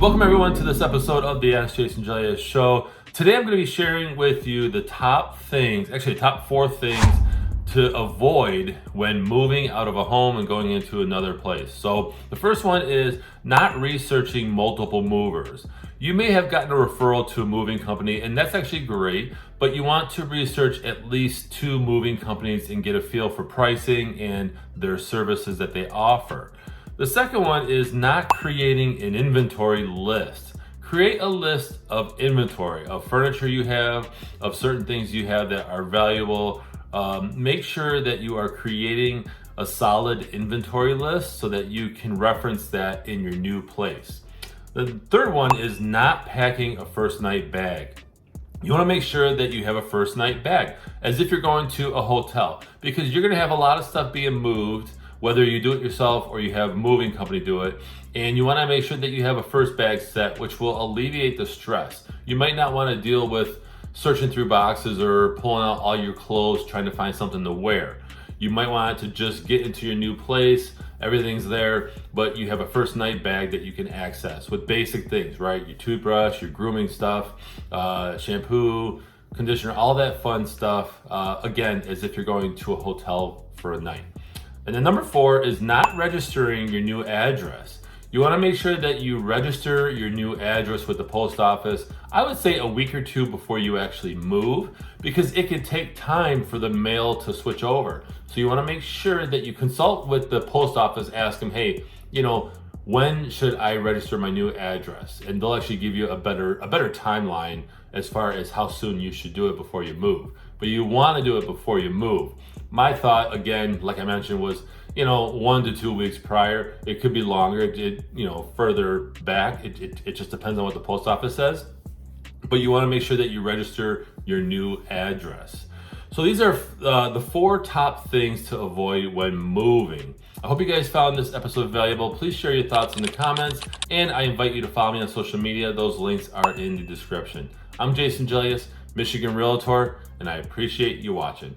Welcome everyone to this episode of the AskJasonGelios Show. Today I'm going to be sharing with you the top four things to avoid when moving out of a home and going into another place. So the first one is not researching multiple movers. You may have gotten a referral to a moving company, and that's actually great, but you want to research at least 2 moving companies and get a feel for pricing and their services that they offer. The second one is not creating an inventory list. Create a list of inventory, of furniture you have, of certain things you have that are valuable. Make sure that you are creating a solid inventory list so that you can reference that in your new place. The third one is not packing a first night bag. You want to make sure that you have a first night bag as if you're going to a hotel, because you're going to have a lot of stuff being moved, whether you do it yourself or you have a moving company do it. And you want to make sure that you have a first bag set, which will alleviate the stress. You might not want to deal with searching through boxes or pulling out all your clothes trying to find something to wear. You might want to just get into your new place, everything's there, but you have a first night bag that you can access with basic things, right? Your toothbrush, your grooming stuff, shampoo, conditioner, all that fun stuff, again, as if you're going to a hotel for a night. And then number 4 is not registering your new address. You want to make sure that you register your new address with the post office, I would say a week or 2 before you actually move, because it can take time for the mail to switch over. So you want to make sure that you consult with the post office, ask them, hey, when should I register my new address? And they'll actually give you a better timeline as far as how soon you should do it before you move. But you want to do it before you move. My thought, again, like I mentioned, was 1 to 2 weeks prior. It could be longer, further back. It just depends on what the post office says. But you want to make sure that you register your new address. So these are the 4 top things to avoid when moving. I hope you guys found this episode valuable. Please share your thoughts in the comments, and I invite you to follow me on social media. Those links are in the description. I'm Jason Gelios, Michigan Realtor, and I appreciate you watching.